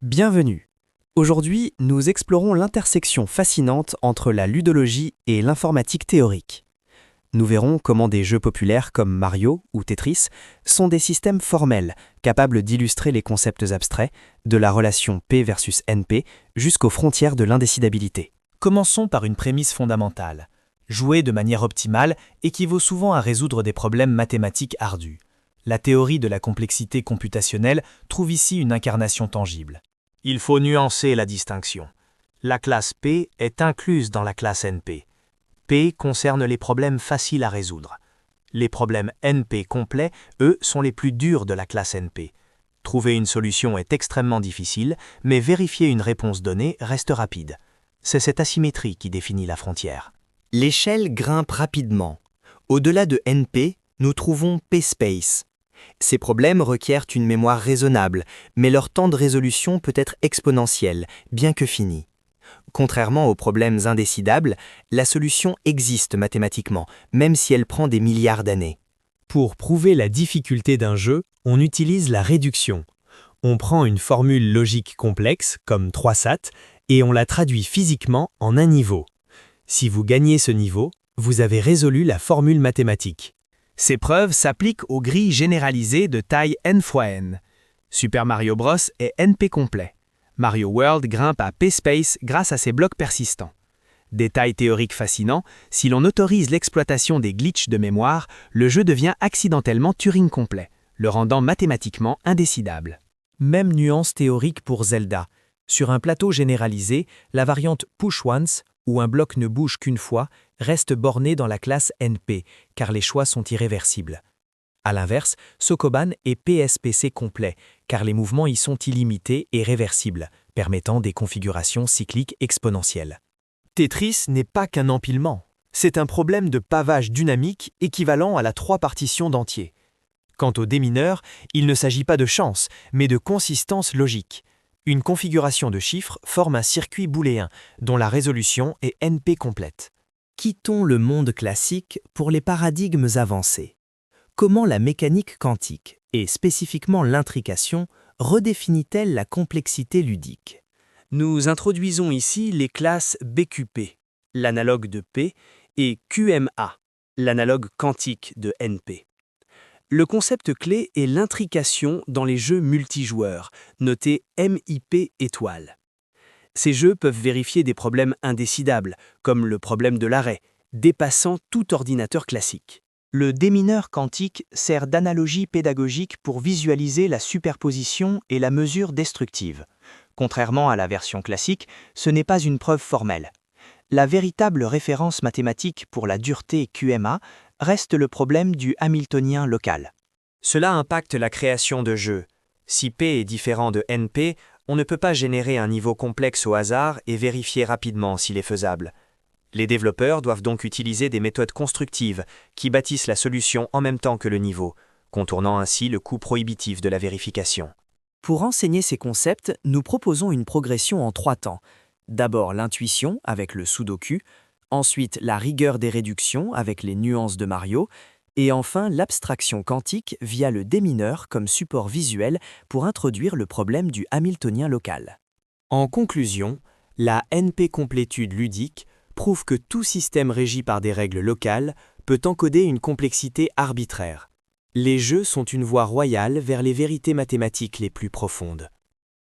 Bienvenue. Aujourd'hui, nous explorons l'intersection fascinante entre la ludologie et l'informatique théorique. Nous verrons comment des jeux populaires comme Mario ou Tetris sont des systèmes formels capables d'illustrer les concepts abstraits, de la relation P versus NP jusqu'aux frontières de l'indécidabilité. Commençons par une prémisse fondamentale. Jouer de manière optimale équivaut souvent à résoudre des problèmes mathématiques ardus. La théorie de la complexité computationnelle trouve ici une incarnation tangible. Il faut nuancer la distinction. La classe P est incluse dans la classe NP. P concerne les problèmes faciles à résoudre. Les problèmes NP complets, eux, sont les plus durs de la classe NP. Trouver une solution est extrêmement difficile, mais vérifier une réponse donnée reste rapide. C'est cette asymétrie qui définit la frontière. L'échelle grimpe rapidement. Au-delà de NP, nous trouvons P-space. Ces problèmes requièrent une mémoire raisonnable, mais leur temps de résolution peut être exponentiel, bien que fini. Contrairement aux problèmes indécidables, la solution existe mathématiquement, même si elle prend des milliards d'années. Pour prouver la difficulté d'un jeu, on utilise la réduction. On prend une formule logique complexe, comme 3 SAT, et on la traduit physiquement en un niveau. Si vous gagnez ce niveau, vous avez résolu la formule mathématique. Ces preuves s'appliquent aux grilles généralisées de taille n fois n. Super Mario Bros est NP complet. Mario World grimpe à P-space grâce à ses blocs persistants. Détail théorique fascinant, si l'on autorise l'exploitation des glitches de mémoire, le jeu devient accidentellement Turing complet, le rendant mathématiquement indécidable. Même nuance théorique pour Zelda. Sur un plateau généralisé, la variante Push Once, où un bloc ne bouge qu'une fois, reste bornée dans la classe NP, car les choix sont irréversibles. A l'inverse, Sokoban est PSPC complet, car les mouvements y sont illimités et réversibles, permettant des configurations cycliques exponentielles. Tetris n'est pas qu'un empilement. C'est un problème de pavage dynamique équivalent à la 3 partitions d'entiers. Quant au démineur, il ne s'agit pas de chance, mais de consistance logique. Une configuration de chiffres forme un circuit booléen, dont la résolution est NP complète. Quittons le monde classique pour les paradigmes avancés. Comment la mécanique quantique, et spécifiquement l'intrication, redéfinit-elle la complexité ludique? Nous introduisons ici les classes BQP, l'analogue de P, et QMA, l'analogue quantique de NP. Le concept clé est l'intrication dans les jeux multijoueurs, noté MIP étoile. Ces jeux peuvent vérifier des problèmes indécidables, comme le problème de l'arrêt, dépassant tout ordinateur classique. Le démineur quantique sert d'analogie pédagogique pour visualiser la superposition et la mesure destructive. Contrairement à la version classique, ce n'est pas une preuve formelle. La véritable référence mathématique pour la dureté QMA reste le problème du hamiltonien local. Cela impacte la création de jeux. Si P est différent de NP, on ne peut pas générer un niveau complexe au hasard et vérifier rapidement s'il est faisable. Les développeurs doivent donc utiliser des méthodes constructives qui bâtissent la solution en même temps que le niveau, contournant ainsi le coût prohibitif de la vérification. Pour enseigner ces concepts, nous proposons une progression en 3 temps. D'abord l'intuition avec le Sudoku, ensuite la rigueur des réductions avec les nuances de Mario, et enfin l'abstraction quantique via le démineur comme support visuel pour introduire le problème du hamiltonien local. En conclusion, la NP-complétude ludique prouve que tout système régi par des règles locales peut encoder une complexité arbitraire. Les jeux sont une voie royale vers les vérités mathématiques les plus profondes.